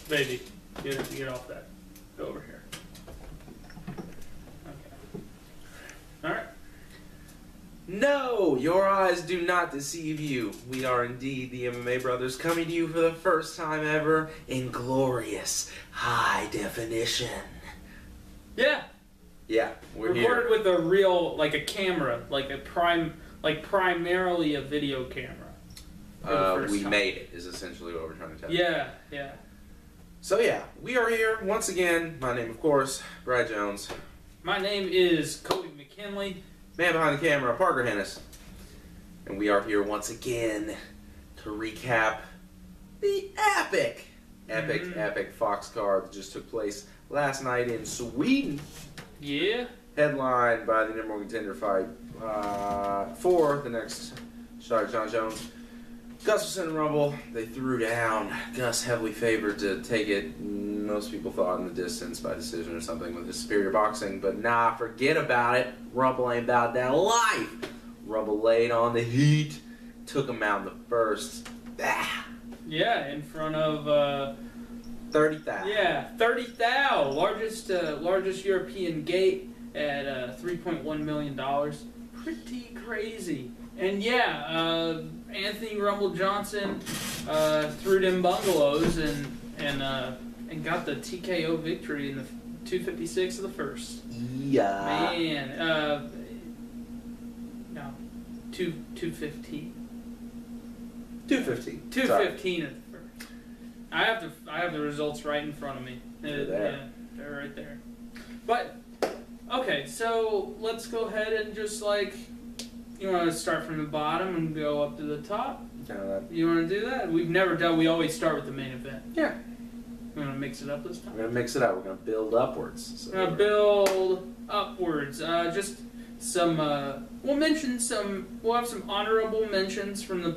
Baby, get off that. Go over here. Okay. Alright. No, your eyes do not deceive you. We are indeed the MMA brothers, coming to you for the first time ever in glorious high definition. Yeah. Yeah, we're recorded here. with a real, like a camera, like primarily a video camera. We made it, is essentially what we're trying to tell you. Yeah, yeah. So yeah, we are here once again. My name, of course, Brad Jones. My name is Cody McKinley. Man behind the camera, Parker Hennis. And we are here once again to recap the epic Fox card that just took place last night in Sweden. Yeah. Headlined by the #1 contender fight for the next shot at John Jones. Gus was in Rumble. They threw down. Gus heavily favored to take it. Most people thought in the distance by decision or something with his superior boxing. But nah, forget about it. Rumble ain't about that life. Rumble laid on the heat. Took him out in the first. Yeah, in front of 30,000. Yeah, 30,000. Largest European gate at $3.1 million. Pretty crazy. And yeah, Anthony Rumble Johnson threw them bungalows and got the TKO victory in the 256 of the first. Yeah. Man, no, 215. 215. 215 at the first. I have the results right in front of me. They're there. Yeah, they're right there. But okay, so let's go ahead and just you want to start from the bottom and go up to the top? You want to do that? We've never done. We always start with the main event. Yeah. You want to mix it up this time? We're going to mix it up. We're going to build upwards. So we're going to build upwards. Just some, we'll mention some, we'll have some honorable mentions from the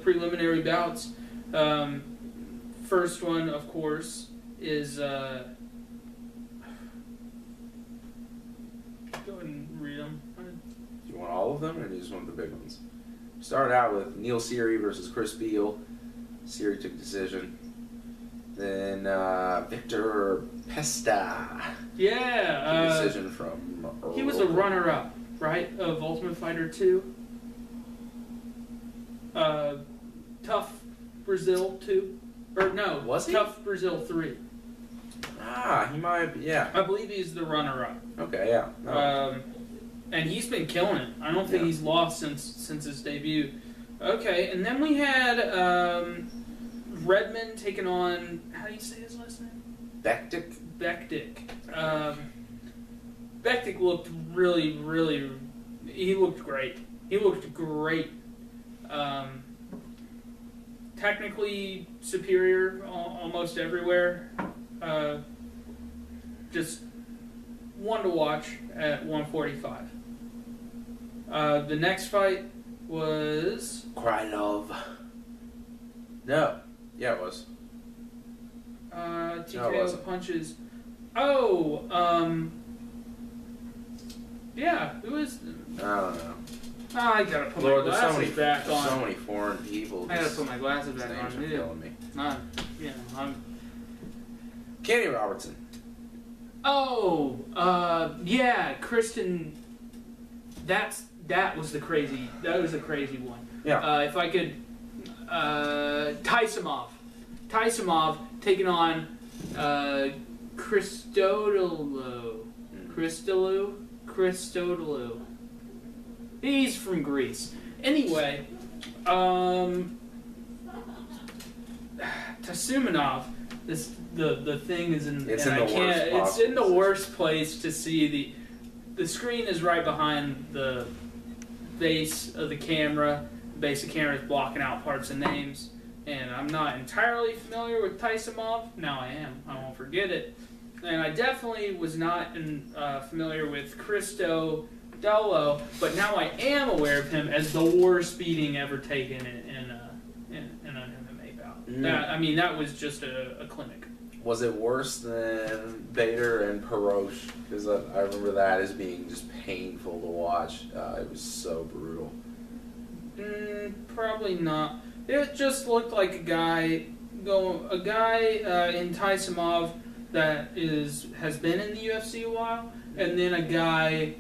preliminary bouts. First one, of course, is, go ahead and read them. Do you want all of them, or do you just want the big ones? Started out with Neil Seary versus Chris Beal. Seary took decision. Then Victor Pesta. Yeah. Decision from. He was a runner-up, right, of Ultimate Fighter 2. Tough Brazil 2, or no, was he? Tough Brazil 3. Ah, he might. Yeah. I believe he's the runner-up. Okay. Yeah. No. And he's been killing it. I don't think he's lost since his debut. Okay, and then we had Redmond taking on, how do you say his last name? Bektic. Bektic looked really, he looked great. He looked great. Technically superior almost everywhere. Just one to watch at 145. The next fight was Krylov. No. Yeah, it was. TKO punches. Oh, yeah, it was. I don't know. Oh, I gotta put my glasses back on. So many foreign people. I gotta put my glasses back on. Names are killing me. I'm. Kenny Robertson. Oh, yeah, Kristen. That was the crazy. That was a crazy one. Yeah. If I could, Taisimov taking on Christodoulou. He's from Greece. Anyway, Tasumanov. The thing is in. It's and in I the can't. worst It's in the worst place to see the screen is right behind the base of the camera. The base of the camera is blocking out parts of names, and I'm not entirely familiar with Taisimov. Now I am. I won't forget it. And I definitely was not familiar with Christo Dolo, but now I am aware of him as the worst beating ever taken in an MMA bout. That was just a clinic. Was it worse than Bader and Perosh? Because I remember that as being just painful to watch. It was so brutal. Probably not. It just looked like a guy go a guy in Taisimov that has been in the UFC a while, and then a guy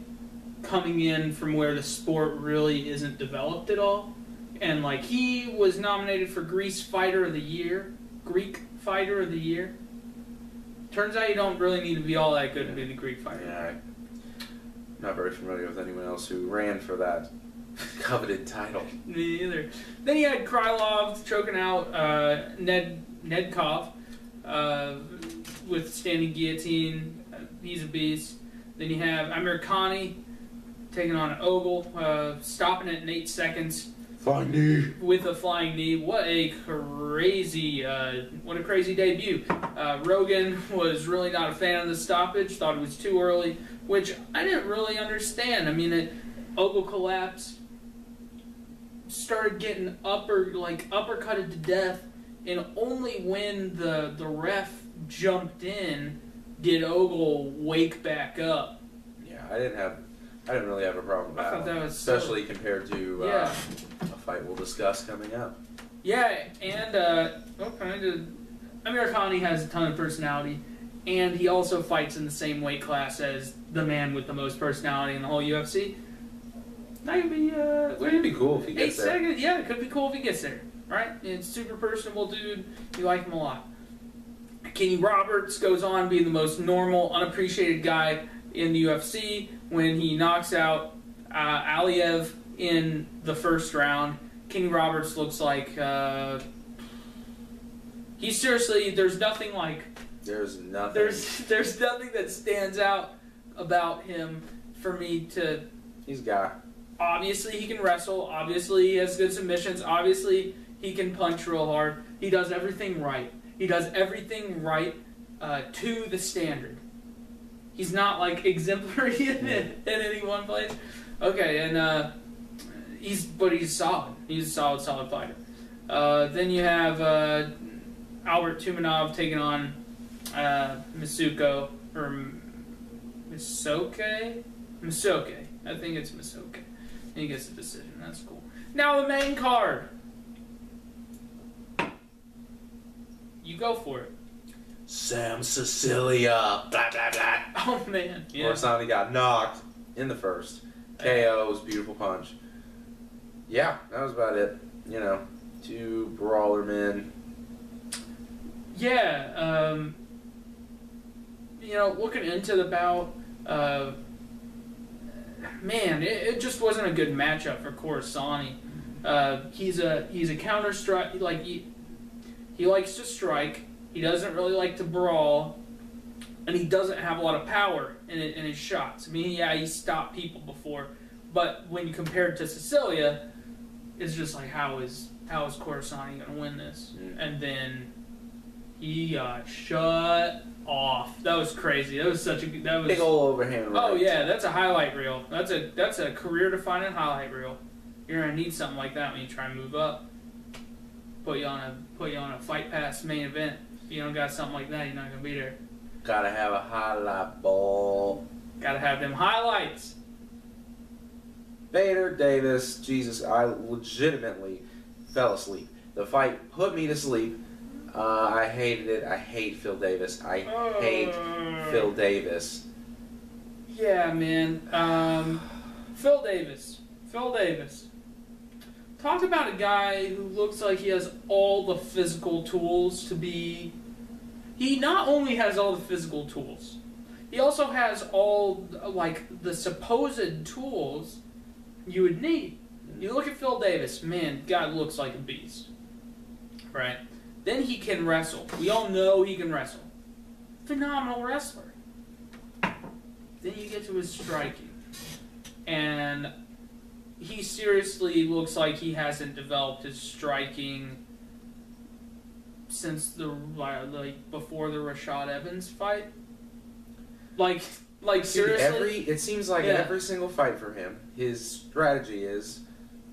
coming in from where the sport really isn't developed at all. And like he was nominated for Greek Fighter of the Year. Turns out you don't really need to be all that good to be the Greek Fighter. Yeah, I'm not very familiar with anyone else who ran for that coveted title. Me either. Then you had Krylov choking out Nedkov with standing guillotine. He's a beast. Then you have Amir Khani taking on Ogle, stopping it in 8 seconds. Flying knee. With a flying knee. What a crazy debut. Rogan was really not a fan of the stoppage, thought it was too early, which I didn't really understand. I mean, Ogle collapsed, started getting uppercutted to death, and only when the ref jumped in did Ogle wake back up. Yeah, I didn't really have a problem with that. I thought that was especially compared to a fight we'll discuss coming up. Yeah, and Amir Khani has a ton of personality, and he also fights in the same weight class as the man with the most personality in the whole UFC. That could be it'd be cool if he gets there. Seconds. Yeah, it could be cool if he gets there. Right? It's super personable dude. You like him a lot. Kenny Roberts goes on being the most normal, unappreciated guy in the UFC when he knocks out Aliev in the first round. Kenny Roberts looks like he's seriously. There's nothing like. There's nothing. There's nothing that stands out about him for me to. He's guy. Obviously, he can wrestle. Obviously, he has good submissions. Obviously, he can punch real hard. He does everything right. He does everything right to the standard. He's not like exemplary in any one place. Okay, and he's solid. He's a solid fighter. Then you have Albert Tumanov taking on Masuko or Misoke. I think it's Misoke. And he gets a decision. That's cool. Now the main card. You go for it. Sam Cecilia. Blah, blah, blah. Oh, man. Yeah. Corsani got knocked in the first. KO was beautiful punch. Yeah, that was about it. You know, 2 brawler men. Yeah. Looking into the bout, man, it just wasn't a good matchup for Corsani. He's a counter strike. He likes to strike. He doesn't really like to brawl, and he doesn't have a lot of power in his shots. I mean, yeah, he stopped people before, but when you compare it to Cecilia, it's just like how is Corsani gonna win this? And then he got shut off. That was crazy. That was big old overhand right. Oh yeah, that's a highlight reel. That's a career-defining highlight reel. You're gonna need something like that when you try and move up. Put you on a Fight Pass main event. If you don't got something like that, you're not gonna be there. Gotta have a highlight ball. Gotta have them highlights. Bader Davis, Jesus, I legitimately fell asleep. The fight put me to sleep. I hated it. I hate Phil Davis. I hate Phil Davis. Yeah, man. Phil Davis. Talk about a guy who looks like he has all the physical tools to be... He not only has all the physical tools, he also has all, the supposed tools you would need. You look at Phil Davis, man, God looks like a beast. Right? Then he can wrestle. We all know he can wrestle. Phenomenal wrestler. Then you get to his striking. And he seriously looks like he hasn't developed his striking since before the Rashad Evans fight. Seriously. It seems like every single fight for him, his strategy is,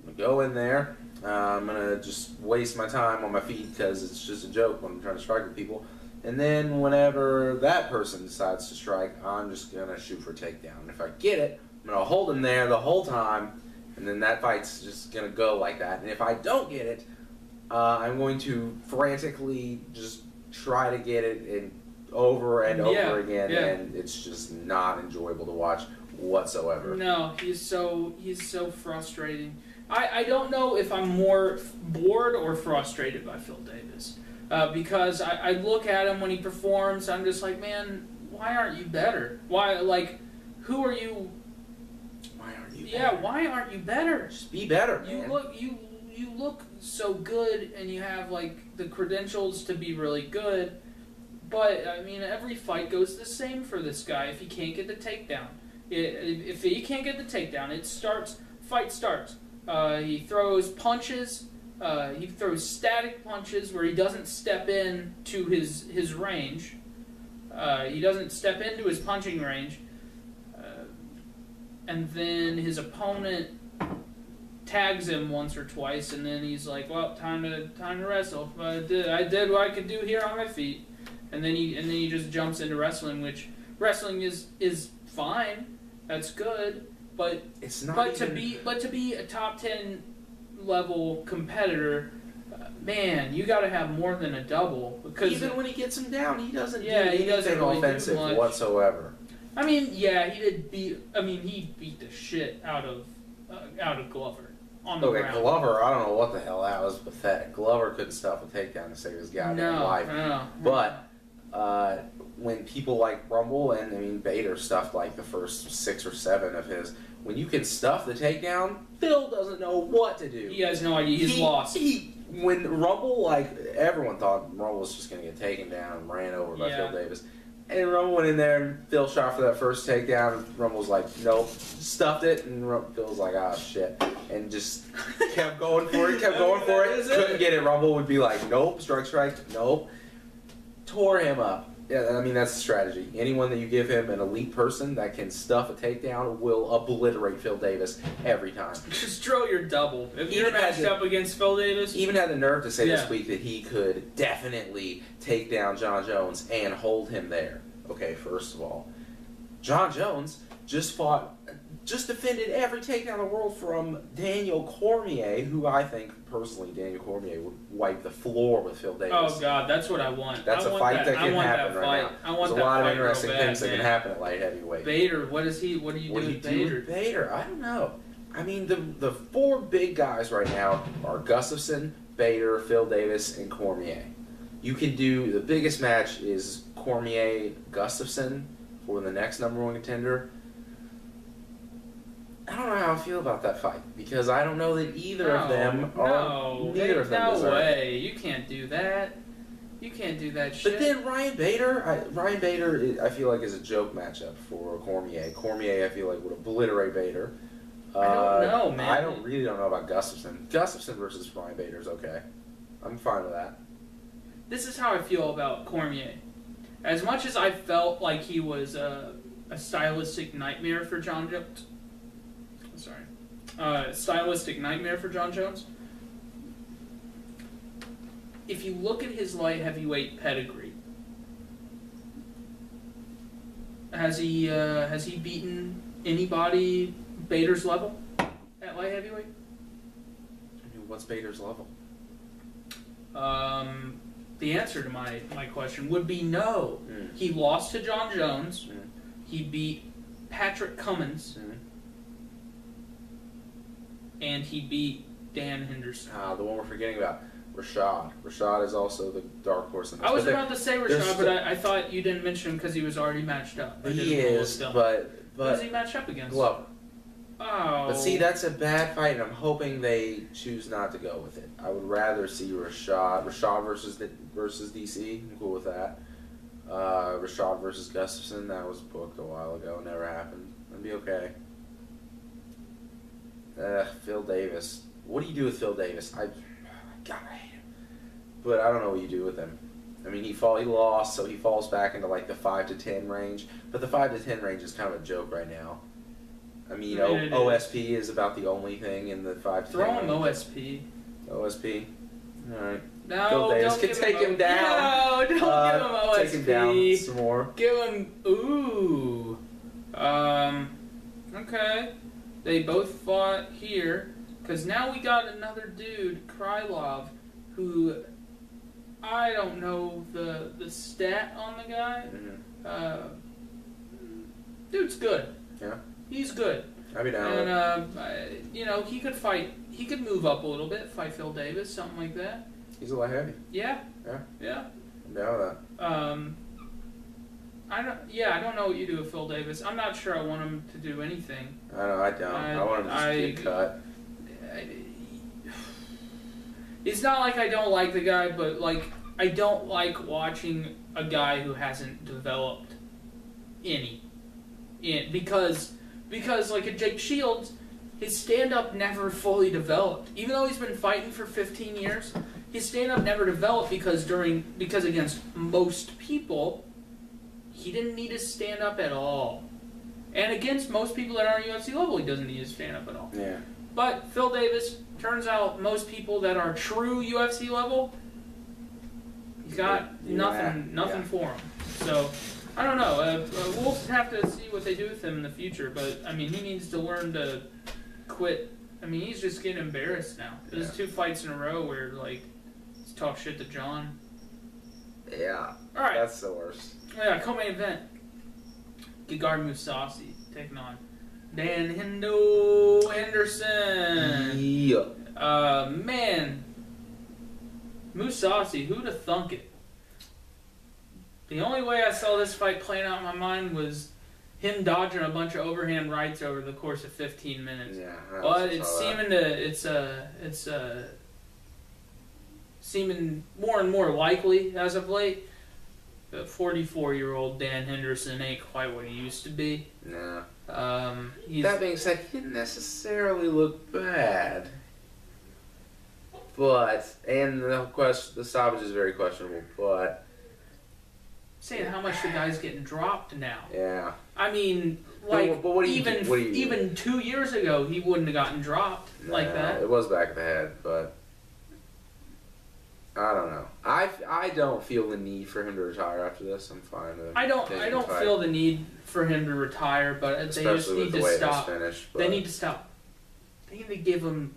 I'm gonna go in there, I'm gonna just waste my time on my feet because it's just a joke when I'm trying to strike with people. And then whenever that person decides to strike, I'm just gonna shoot for a takedown. And if I get it, I'm gonna hold him there the whole time, and then that fight's just gonna go like that. And if I don't get it, I'm going to frantically just try to get it in over and over again, and it's just not enjoyable to watch whatsoever. No, he's so frustrating. I don't know if I'm more bored or frustrated by Phil Davis. Because I look at him when he performs, I'm just like, man, why aren't you better? Why, like, who are you? Why aren't you? Yeah, why aren't you better? Just be better, man. You look so good, and you have like the credentials to be really good. But I mean, every fight goes the same for this guy. If he can't get the takedown, if he can't get the takedown, fight starts. He throws punches. He throws static punches where he doesn't step in to his range. He doesn't step into his punching range. And then his opponent tags him once or twice, and then he's like, "Well, time to wrestle. I did what I could do here on my feet." And then he just jumps into wrestling, which wrestling is fine. That's good, but it's not. But to be a top 10 level competitor, man, you got to have more than a double. Because even when he gets him down, he doesn't do he doesn't really offensive whatsoever. I mean, yeah, he beat the shit out of Glover on the ground. Glover, I don't know what the hell, that was pathetic. Glover couldn't stop a takedown to save his goddamn life. No. But when people like Rumble and, I mean, Bader stuffed like the first 6 or 7 of his, when you can stuff the takedown, Phil doesn't know what to do. He has no idea. He's lost. When Rumble, like, everyone thought Rumble was just going to get taken down and ran over by Phil Davis. And Rumble went in there and Phil shot for that first takedown. And Rumble was like, nope, stuffed it. And Phil was like, ah, shit. And just kept going for it, Couldn't get it. Rumble would be like, nope, strike, nope. Tore him up. Yeah, I mean, that's the strategy. Anyone that you give him an elite person that can stuff a takedown will obliterate Phil Davis every time. Just throw your double. If you're matched up against Phil Davis... Even had the nerve to say this week that he could definitely take down John Jones and hold him there. Okay, first of all, John Jones just defended every takedown in the world from Daniel Cormier, who I think, personally, Daniel Cormier would wipe the floor with Phil Davis. Oh, God, that's what I want. That's a fight that can happen right now. There's a lot of interesting things that can happen at light heavyweight. Bader, what do you do with Bader? Bader, I don't know. I mean, the 4 big guys right now are Gustafson, Bader, Phil Davis, and Cormier. You can do, the biggest match is Cormier-Gustafson for the next #1 contender. I don't know how I feel about that fight because I don't know that either of them are. Neither of them deserve. No way! You can't do that. You can't do that shit. But then Ryan Bader, I feel like is a joke matchup for Cormier. Cormier, I feel like would obliterate Bader. I don't know, man. I really don't know about Gustafson. Gustafson versus Ryan Bader is okay. I'm fine with that. This is how I feel about Cormier. As much as I felt like he was a stylistic nightmare for John Jones. Stylistic nightmare for John Jones. If you look at his light heavyweight pedigree, has he beaten anybody Bader's level at light heavyweight? I mean, what's Bader's level? The answer to my question would be no. He lost to John Jones. He beat Patrick Cummins. And he beat Dan Henderson. The one we're forgetting about, Rashad. Rashad is also the dark horse in this. I was about to say Rashad, but I thought you didn't mention him because he was already matched up. He is, but who does he match up against? Glover. Oh. But see, that's a bad fight, and I'm hoping they choose not to go with it. I would rather see Rashad versus DC. I'm cool with that. Rashad versus Gustafson. That was booked a while ago. Never happened. That'd be okay. Phil Davis. What do you do with Phil Davis? God, I hate him. But I don't know what you do with him. I mean, he lost, so he falls back into like the 5 to 10 range. But the 5 to 10 range is kind of a joke right now. I mean, OSP is about the only thing in the 5 to 10 range. Throw him OSP. OSP. All right. No, Phil Davis don't can take him down. No, don't give him OSP. Take him down some more. Give him. Ooh. Okay. They both fought here, because now we got another dude, Krylov, who I don't know the stat on the guy. Dude's good. Yeah. He's good. I'd be down. And you know, he could fight. He could move up a little bit, fight Phil Davis, something like that. He's a light heavy. Yeah. Yeah. Yeah. I'm down with that. I don't know what you do with Phil Davis. I'm not sure I want him to do anything. I don't. I want him to just get cut. It's not like I don't like the guy, but like I don't like watching a guy who hasn't developed because like a Jake Shields, his stand-up never fully developed. Even though he's been fighting for 15 years, his stand-up never developed because against most people, he didn't need his stand-up at all. And against most people that aren't UFC level, he doesn't need his stand-up at all. Yeah. But Phil Davis, turns out most people that are true UFC level, he's got nothing for him. So, I don't know. We'll have to see what they do with him in the future. But, I mean, he needs to learn to quit. I mean, he's just getting embarrassed now. There's 2 fights in a row where, like, he's talk shit to John. Yeah. All right. That's the worst. Yeah, co-main event. Gegard Mousasi taking on Dan Henderson. Yeah. Man. Mousasi, who'd have thunk it? The only way I saw this fight playing out in my mind was him dodging a bunch of overhand rights over the course of 15 minutes. Yeah. But it's seeming more and more likely as of late. The 44-year-old Dan Henderson ain't quite what he used to be. No. That being said, he didn't necessarily look bad. But, and the stoppage is very questionable, but... Saying how much the guy's getting dropped now. Yeah. I mean, like, but even 2 years ago, he wouldn't have gotten dropped like that. It was back of the head, but... I don't know. I don't feel the need for him to retire after this. I'm fine with I don't feel the need for him to retire, but especially they just need with the to way stop. It was finished, they need to stop. They need to give him.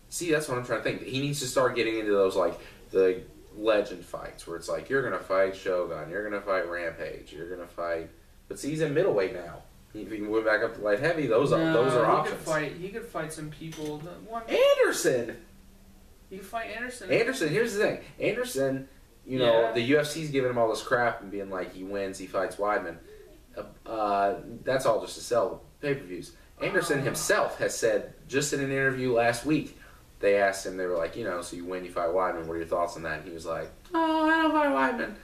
See, that's what I'm trying to think. He needs to start getting into those like the legend fights where it's like you're gonna fight Shogun, you're gonna fight Rampage, you're gonna fight. But see, he's in middleweight now. If he can move back up to light heavy, those are options. He could fight some people. Anderson. You can fight Anderson. Anderson, here's the thing. Anderson, you know, the UFC's giving him all this crap and being like, he wins, he fights Weidman. That's all just to sell pay-per-views. Anderson himself has said, just in an interview last week, they asked him, they were like, you know, so you win, you fight Weidman, what are your thoughts on that? And he was like, oh, I don't fight Weidman.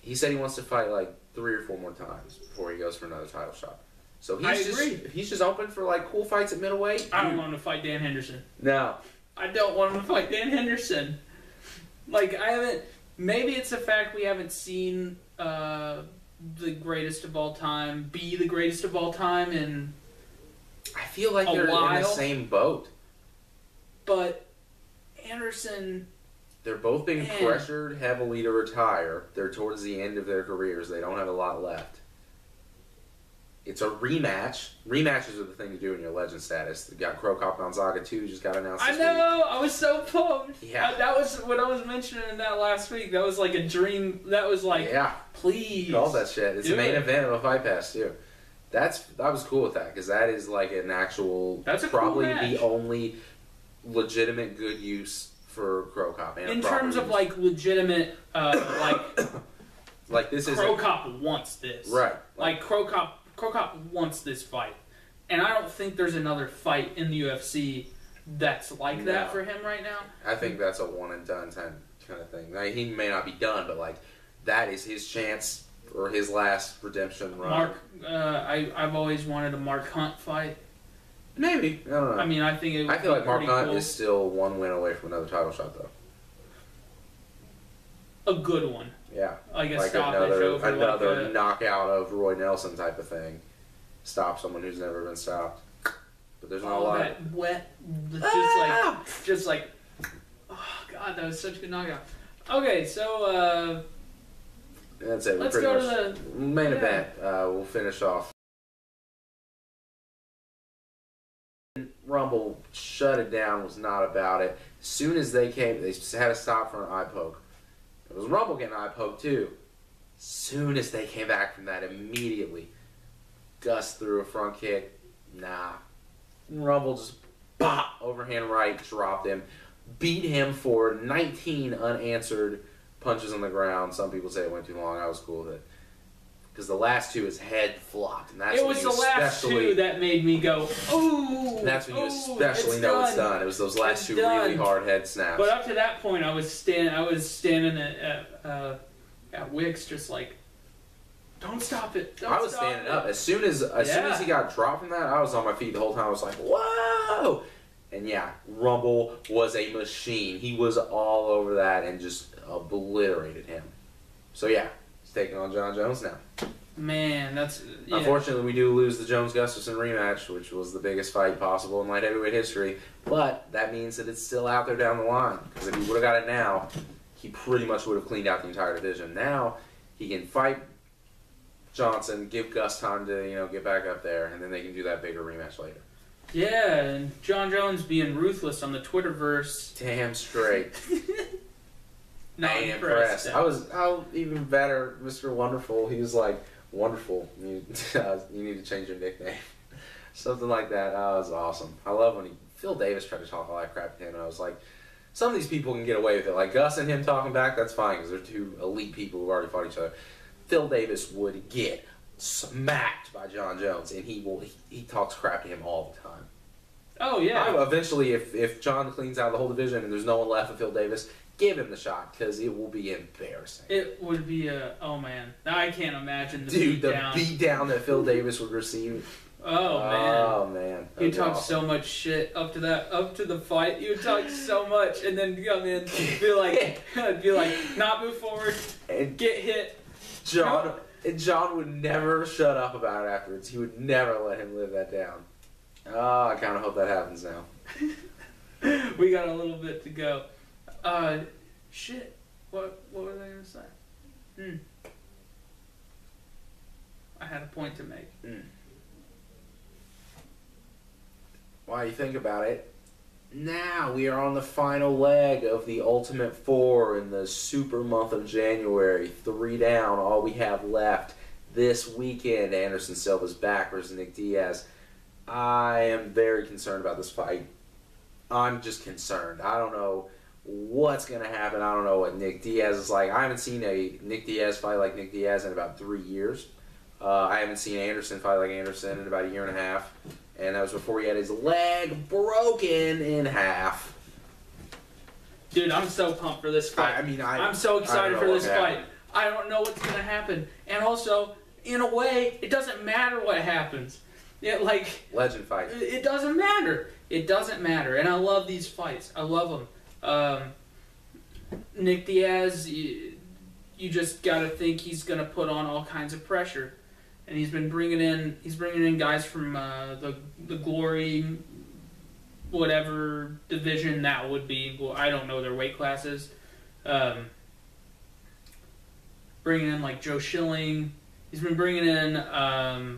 He said he wants to fight like 3 or 4 more times before he goes for another title shot. So he's just open for like cool fights at middleweight. I don't want him to fight Dan Henderson. No. I don't want him to fight Dan Henderson. Like, maybe it's the fact we haven't seen the greatest of all time be the greatest of all time in I feel like they're in the same boat. But Anderson... They're both being pressured heavily to retire. They're towards the end of their careers. They don't have a lot left. It's a rematch. Rematches are the thing to do in your legend status. They got Crow Cop Gonzaga 2 just got announced this week. I was so pumped. Yeah. That was what I was mentioning in that last week. That was like a dream. That was like, please. All that shit. It's the main event of a Fight Pass, too. I was cool with that, because that is like an actual, probably cool match. The only legitimate good use for Crow Cop. In terms of like legitimate, like this is Crow Cop wants this. Right. Like Crow Cop wants this fight. And I don't think there's another fight in the UFC that's like that for him right now. I think that's a one and done kind of thing. Like, he may not be done, but like that is his chance or his last redemption run. I've always wanted a Mark Hunt fight. Maybe. I don't know. I mean, I think it would I feel like Mark Hunt cool. is still one win away from another title shot, though. A good one. Yeah. Like a stoppage over another knockout of Roy Nelson type of thing. Stop someone who's never been stopped. But there's not a lot. That wet, just like, oh god, that was such a good knockout. Okay, so that's it. Let's go to the main event. We'll finish off. Rumble shut it down, was not about it. As soon as they came, they had to stop for an eye poke. It was Rumble getting an eye poke too. As soon as they came back from that, immediately, Gus threw a front kick. Nah. Rumble just bop, overhand right, dropped him. Beat him for 19 unanswered punches on the ground. Some people say it went too long. I was cool with it. Because the last two, his head flopped. And that's it was the last two that made me go, ooh! That's when you especially know it's done. It was those last two really hard head snaps. But up to that point, I was standing at Wicks just like, don't stop it. I was standing up. As soon as he got dropped from that, I was on my feet the whole time. I was like, whoa! And yeah, Rumble was a machine. He was all over that and just obliterated him. So yeah, he's taking on John Jones now. Man, that's... Yeah. Unfortunately, we do lose the Jones-Gustafson rematch, which was the biggest fight possible in light heavyweight history. But that means that it's still out there down the line. Because if he would have got it now, he pretty much would have cleaned out the entire division. Now, he can fight Johnson, give Gus time to, get back up there, and then they can do that bigger rematch later. Yeah, and John Jones being ruthless on the Twitterverse. Damn straight. Not impressed. I was even better, Mr. Wonderful. He was like, wonderful. You need to change your nickname. Something like that. Oh, it was awesome. I love when Phil Davis tried to talk all that crap to him, and I was like, some of these people can get away with it. Like Gus and him talking back, that's fine, because they're two elite people who've already fought each other. Phil Davis would get smacked by John Jones, and he talks crap to him all the time. Oh, yeah. Eventually, if John cleans out the whole division and there's no one left of Phil Davis, give him the shot, because it will be embarrassing. It would be oh man. I can't imagine the beatdown that Phil Davis would receive. Oh, man. He talked so much shit up to the fight. He would talk so much, and then come in, be like, not move forward, and get hit. John would never shut up about it afterwards. He would never let him live that down. Oh, I kind of hope that happens now. We got a little bit to go. Shit. What was I going to say? I had a point to make. While you think about it, now we are on the final leg of the Ultimate Four in the super month of January. 3 down, all we have left this weekend. Anderson Silva's back versus Nick Diaz. I am very concerned about this fight. I'm just concerned. I don't know what's going to happen. I don't know what Nick Diaz is like. I haven't seen a Nick Diaz fight like Nick Diaz in about 3 years. I haven't seen Anderson fight like Anderson in about 1.5 years. And that was before he had his leg broken in half. Dude, I'm so pumped for this fight. I'm so excited for this fight. I don't know what's going to happen. And also, in a way, it doesn't matter what happens. Legend fight. It doesn't matter. It doesn't matter. And I love these fights. I love them. Nick Diaz, you just got to think he's going to put on all kinds of pressure. And he's bringing in guys from the Glory, whatever division that would be. Well, I don't know their weight classes. Bringing in like Joe Schilling. He's been bringing in I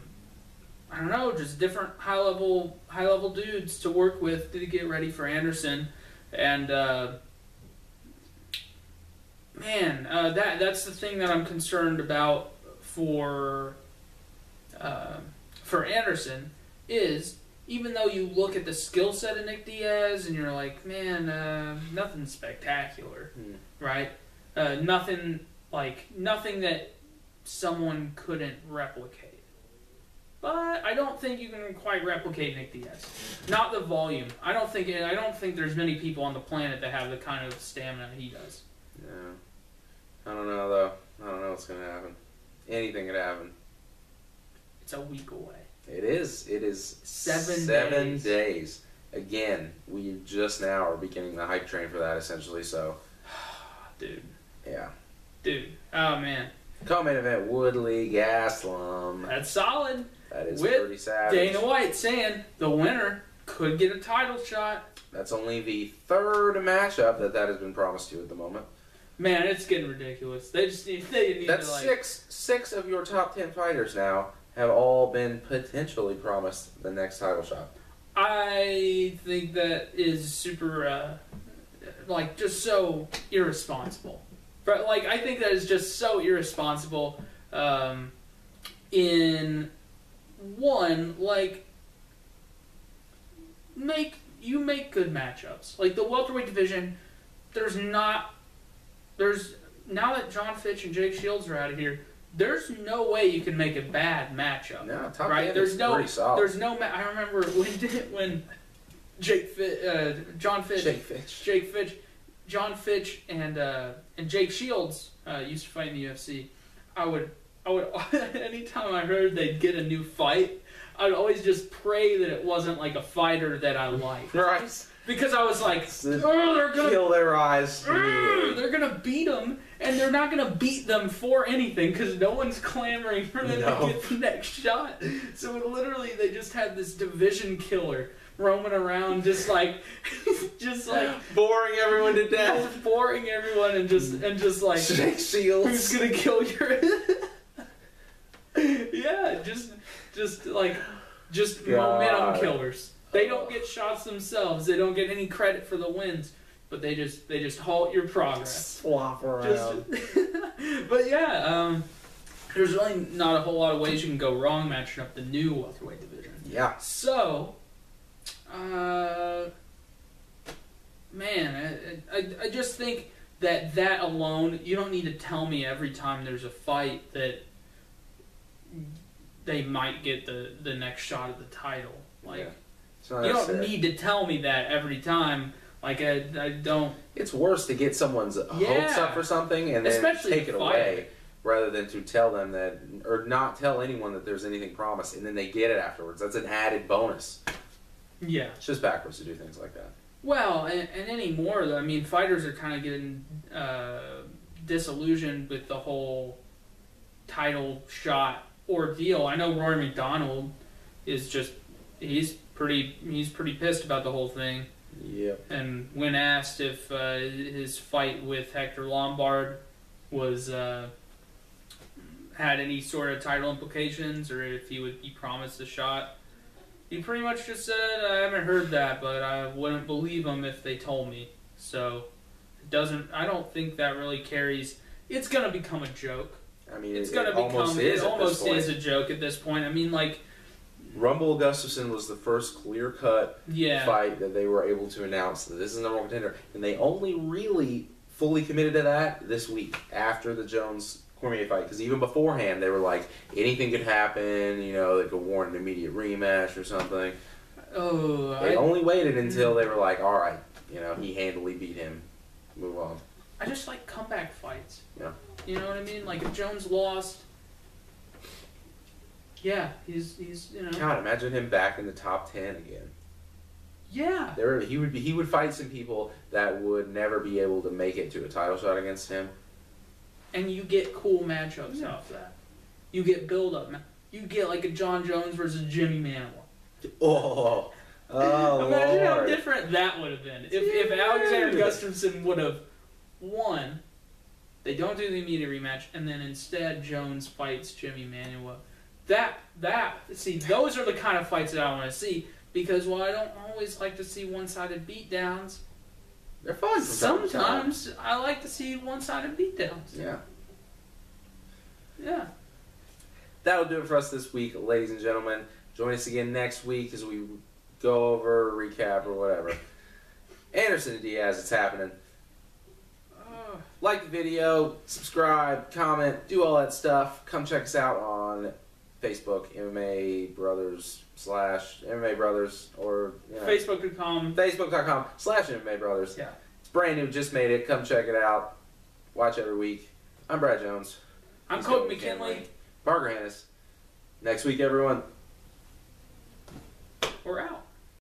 don't know, just different high level dudes to work with to get ready for Anderson. And that's the thing that I'm concerned about for Anderson is, even though you look at the skill set of Nick Diaz and you're like, man, nothing spectacular, right? Nothing that someone couldn't replicate. But I don't think you can quite replicate Nick Diaz. Not the volume. I don't think there's many people on the planet that have the kind of stamina he does. Yeah. I don't know though. I don't know what's gonna happen. Anything could happen. It's a week away. It is. It is 7 days. Again, we just now are beginning the hype train for that, essentially. So, dude. Yeah. Dude. Oh man. Co-main event: Woodley Gaslam. That's solid. That is with pretty savage. Dana White saying the winner could get a title shot. That's only the third matchup that has been promised to at the moment. Man, it's getting ridiculous. They need That's to like... six of your top 10 fighters now have all been potentially promised the next title shot. I think that is super, like, just so irresponsible. But, like, I think that is just so irresponsible. In one, like, make good matchups. Like, the welterweight division, now that John Fitch and Jake Shields are out of here, there's no way you can make a bad matchup. No, top right? 10 There's is no, pretty solid. there's no. I remember when John Fitch, John Fitch, and Jake Shields used to fight in the UFC. I would anytime I heard they'd get a new fight, I'd always just pray that it wasn't like a fighter that I liked. Right. Because I was like, they're gonna kill their eyes. They're gonna beat them, and they're not gonna beat them for anything because no one's clamoring for them to get the next shot. So literally, they just had this division killer roaming around, just like boring everyone to death, just boring everyone, and just like Jake Shields. Who's gonna kill your? Yeah, just momentum killers. They don't get shots themselves. They don't get any credit for the wins, but they just halt your progress. Flop around. But yeah, there's really not a whole lot of ways you can go wrong matching up the new welterweight division. Yeah. So, man, I just think that alone, you don't need to tell me every time there's a fight that they might get the next shot at the title. Like. Yeah. You don't need to tell me that every time. Like, I don't... It's worse to get someone's hopes up for something and then take it away, rather than to tell them that, or not tell anyone that there's anything promised, and then they get it afterwards. That's an added bonus. Yeah. It's just backwards to do things like that. Well, and anymore, I mean, fighters are kind of getting disillusioned with the whole title shot ordeal. I know Rory McDonald is just... He's pretty pissed about the whole thing. Yep. And when asked if his fight with Hector Lombard was had any sort of title implications, or if he would be promised a shot, he pretty much just said, "I haven't heard that, but I wouldn't believe him if they told me." So it doesn't. I don't think that really carries. It's gonna become a joke. I mean, it almost is a joke at this point. I mean, like. Rumble Gustafsson was the first clear-cut fight that they were able to announce that this is the number one contender, and they only really fully committed to that this week after the Jones-Cormier fight, because even beforehand they were like, anything could happen, you know, they could warrant an immediate rematch or something. They only waited until they were like, all right, you know, he handily beat him, move on. I just like comeback fights. Yeah. You know what I mean? Like, if Jones lost... Yeah, he's you know. God, imagine him back in the top 10 again. Yeah. He would fight some people that would never be able to make it to a title shot against him. And you get cool matchups off that. You get build up. You get like a John Jones versus Jimmy Manuwa. Oh, imagine how different that would have been if Alexander Gustafsson would have won. They don't do the immediate rematch, and then instead Jones fights Jimmy Manuwa. See, those are the kind of fights that I want to see, because while I don't always like to see one-sided beatdowns, they're fun. Sometimes I like to see one-sided beatdowns. Yeah. Yeah. That'll do it for us this week, ladies and gentlemen. Join us again next week as we go over, recap, or whatever. Anderson and Diaz, it's happening. Like the video, subscribe, comment, do all that stuff. Come check us out on Facebook, MMA Brothers /MMA Brothers, or Facebook.com/MMA Brothers. Yeah. It's brand new, just made it. Come check it out. Watch every week. I'm Brad Jones. I'm Coke McKinley. Parker Hannes. Next week, everyone.